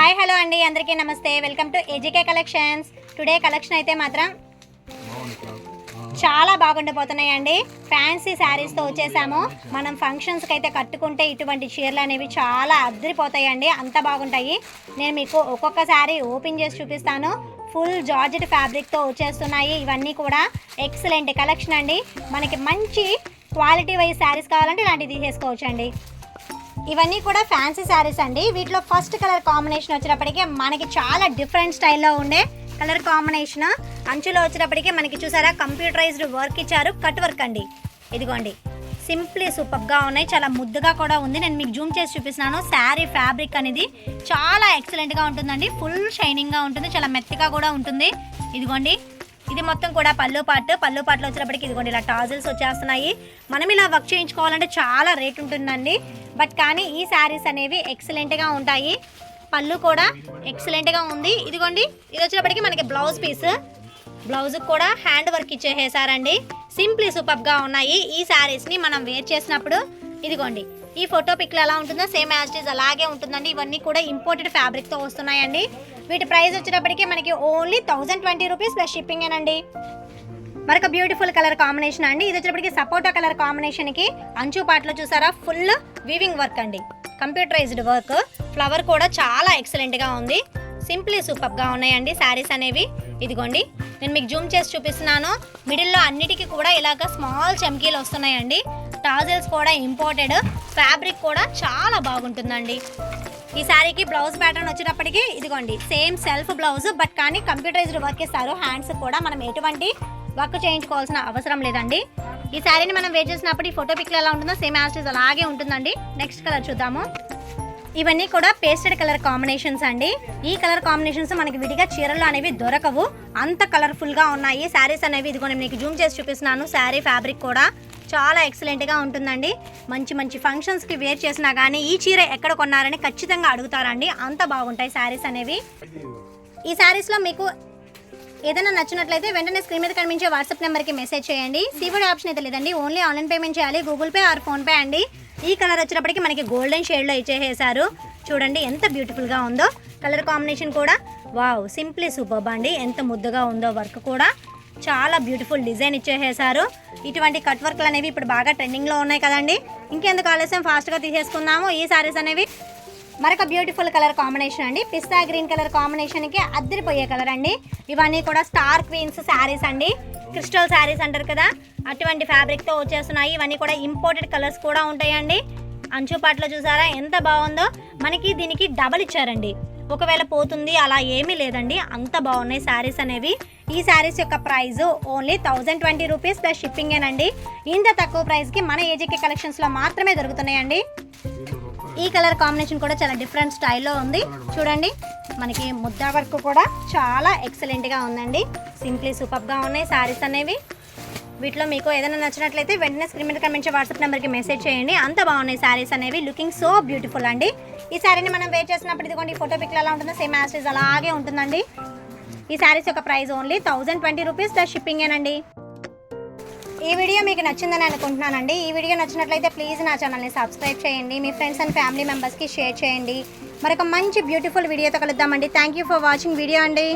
Hi hello అండి, అందరికీ నమస్తే. Welcome to ఏజీకే collections. Today collection అయితే మాత్రం చాలా బాగుండిపోతున్నాయండి. ఫ్యాన్సీ శారీస్తో వచ్చేసాము. మనం ఫంక్షన్స్కి అయితే కట్టుకుంటే ఇటువంటి చీరలు అనేవి చాలా అద్దరిపోతాయండి, అంత బాగుంటాయి. నేను మీకు ఒక్కొక్క శారీ ఓపెన్ చేసి చూపిస్తాను. ఫుల్ జార్జెట్ ఫ్యాబ్రిక్తో వచ్చేస్తున్నాయి. ఇవన్నీ కూడా ఎక్సలెంట్ కలెక్షన్ అండి. మనకి మంచి క్వాలిటీ వైజ్ శారీస్ కావాలంటే ఇలాంటివి తీసేసుకోవచ్చు అండి. ఇవన్నీ కూడా ఫ్యాన్సీ శారీస్ అండి. వీటిలో ఫస్ట్ కలర్ కాంబినేషన్ వచ్చేటప్పటికి మనకి చాలా డిఫరెంట్ స్టైల్లో ఉండే కలర్ కాంబినేషన్. అంచులో వచ్చేటప్పటికి మనకి చూసారా కంప్యూటరైజ్డ్ వర్క్ ఇచ్చారు, కట్ వర్క్ అండి. ఇదిగోండి, సింప్లీ సూపర్గా ఉన్నాయి, చాలా ముద్దుగా కూడా ఉంది. నేను మీకు జూమ్ చేసి చూపిస్తున్నాను. శారీ ఫ్యాబ్రిక్ అనేది చాలా ఎక్సలెంట్గా ఉంటుందండి. ఫుల్ షైనింగ్గా ఉంటుంది, చాలా మెత్తగా కూడా ఉంటుంది. ఇదిగోండి, ఇది మొత్తం కూడా పళ్ళు పాటలో వచ్చేటప్పటికి ఇదిగోండి ఇలా టాజిల్స్ వచ్చేస్తున్నాయి. మనం ఇలా వర్క్ చేయించుకోవాలంటే చాలా రేట్ ఉంటుందండి. బట్ కానీ ఈ శారీస్ అనేవి ఎక్సలెంట్గా ఉంటాయి. పళ్ళు కూడా ఎక్సలెంట్గా ఉంది. ఇదిగోండి, ఇది వచ్చేటప్పటికి మనకి బ్లౌజ్ పీస్, బ్లౌజ్కి కూడా హ్యాండ్ వర్క్ ఇచ్చేసారండి. సింప్లీ సూపర్గా ఉన్నాయి. ఈ శారీస్ని మనం వేర్ చేసినప్పుడు ఇదిగోండి ఈ ఫోటో పిక్లో ఎలా ఉంటుందో సేమ్ యాజ్ ఇట్ ఈజ్ అలాగే ఉంటుందండి. ఇవన్నీ కూడా ఇంపోర్టెడ్ ఫ్యాబ్రిక్తో వస్తున్నాయండి. వీటి ప్రైస్ వచ్చేటప్పటికి మనకి ఓన్లీ 1020 రూపీస్ ప్లస్ షిప్పింగ్ ఏనండి. మరొక బ్యూటిఫుల్ కలర్ కాంబినేషన్ అండి. ఇది వచ్చేటప్పటికి సపోటా కలర్ కాంబినేషన్కి అంచు పాటలో చూసారా ఫుల్ వీవింగ్ వర్క్ అండి, కంప్యూటరైజ్డ్ వర్క్. ఫ్లవర్ కూడా చాలా ఎక్సలెంట్గా ఉంది. సింప్లీ సూపర్గా ఉన్నాయండి శారీస్ అనేవి. ఇదిగోండి, నేను మీకు జూమ్ చేసి చూపిస్తున్నాను. మిడిల్లో అన్నిటికీ కూడా ఇలాగ స్మాల్ చమ్కీలు వస్తున్నాయండి. టాజిల్స్ కూడా ఇంపోర్టెడ్, ఫ్యాబ్రిక్ కూడా చాలా బాగుంటుందండి. ఈ శారీకి బ్లౌజ్ ప్యాటర్న్ వచ్చేటప్పటికి ఇదిగోండి సేమ్ సెల్ఫ్ బ్లౌజ్, బట్ కానీ కంప్యూటరైజ్డ్ వర్క్ ఇస్తారు. హ్యాండ్స్ కూడా మనం ఎటువంటి వర్క్ చేయించుకోవాల్సిన అవసరం లేదండి. ఈ శారీని మనం వేర్ చేసినప్పుడు ఈ ఫోటో పిక్లో ఎలా ఉంటుందో సేమ్ యాజ్ ఇట్ ఈజ్ అలాగే ఉంటుందండి. నెక్స్ట్ కలర్ చూద్దాము. ఇవన్నీ కూడా పేస్టెడ్ కలర్ కాంబినేషన్స్ అండి. ఈ కలర్ కాంబినేషన్స్ మనకి విడిగా చీరలు అనేవి దొరకవు, అంత కలర్ఫుల్గా ఉన్నాయి శారీస్ అనేవి. ఇదిగోండి మీకు జూమ్ చేసి చూపిస్తున్నాను. శారీ ఫ్యాబ్రిక్ కూడా చాలా ఎక్సలెంట్గా ఉంటుందండి. మంచి మంచి ఫంక్షన్స్కి వేర్ చేసినా కానీ ఈ చీర ఎక్కడ కొన్నారని ఖచ్చితంగా అడుగుతారండి, అంత బాగుంటాయి శారీస్ అనేవి. ఈ శారీస్లో మీకు ఏదైనా నచ్చినట్లయితే వెంటనే స్క్రీన్ మీద కనిపించే వాట్సాప్ నెంబర్కి మెసేజ్ చేయండి. సీవోడి ఆప్షన్ అయితే లేదండి, ఓన్లీ ఆన్లైన్ పేమెంట్ చేయాలి, గూగుల్ పే ఆర్ ఫోన్పే అండి. ఈ కలర్ వచ్చేటప్పటికి మనకి గోల్డెన్ షేడ్లో ఇచ్చేసారు. చూడండి ఎంత బ్యూటిఫుల్గా ఉందో కలర్ కాంబినేషన్ కూడా. వావ్, సింప్లీ సూపర్బ్ అండి, ఎంత ముద్దుగా ఉందో. వర్క్ కూడా చాలా బ్యూటిఫుల్ డిజైన్ ఇచ్చేసారు. ఇటువంటి కట్ వర్క్లు అనేవి ఇప్పుడు బాగా ట్రెండింగ్లో ఉన్నాయి కదండి. ఇంకెందుకు ఆలస్యం, ఫాస్ట్గా తీసేసుకుందాము ఈ శారీస్ అనేవి. మరొక బ్యూటిఫుల్ కలర్ కాంబినేషన్ అండి. పిస్తా గ్రీన్ కలర్ కాంబినేషన్కి అద్దరిపోయే కలర్ అండి. ఇవన్నీ కూడా స్టార్ క్వీన్స్ శారీస్ అండి, క్రిస్టల్ శారీస్ అంటారు కదా, అటువంటి ఫ్యాబ్రిక్తో వచ్చేస్తున్నాయి. ఇవన్నీ కూడా ఇంపోర్టెడ్ కలర్స్ కూడా ఉంటాయండి. అంచు పాటలో చూసారా ఎంత బాగుందో. మనకి దీనికి డబల్ ఇచ్చారండి, ఒకవేళ పోతుంది అలా ఏమీ లేదండి, అంత బాగున్నాయి శారీస్ అనేవి. ఈ శారీస్ యొక్క price only 1020 rupees plus shipping ఏనండి. ఇంత తక్కువ ప్రైస్కి మన ఏజీకే కలెక్షన్స్లో మాత్రమే దొరుకుతున్నాయండి. ఈ కలర్ కాంబినేషన్ కూడా చాలా డిఫరెంట్ స్టైల్లో ఉంది. చూడండి, మనకి ముద్దా వర్క్ కూడా చాలా ఎక్సలెంట్గా ఉందండి. సింప్లీ సూపర్గా ఉన్నాయి శారీస్ అనేవి. వీటిలో మీకు ఏదైనా నచ్చినట్లయితే వెంటనే స్క్రీన్ మీద కనిపించే వాట్సాప్ నెంబర్కి మెసేజ్ చేయండి. అంత బాగున్నాయి శారీస్ అనేవి, లుకింగ్ సో బ్యూటిఫుల్ అండి. ఈ శారీని మనం వేర్ చేసినప్పుడు ఇదిగోండి ఫోటో పిక్లో ఎలా ఉంటుందో సేమ్ యాజ్ ఇట్ ఈజ్ అలాగే ఉంటుందండి. ఈ శారీస్ యొక్క price only 1020 rupees plus shipping ఏనండి. ఈ వీడియో మీకు నచ్చిందని అనుకుంటున్నానండి. ఈ వీడియో నచ్చినట్లయితే ప్లీజ్ నా ఛానల్ని సబ్స్క్రైబ్ చేయండి, మీ ఫ్రెండ్స్ అండ్ ఫ్యామిలీ మెంబర్స్కి షేర్ చేయండి. మరొక మంచి బ్యూటిఫుల్ వీడియోతో కలుద్దామండి. Thank you for watching video అండి.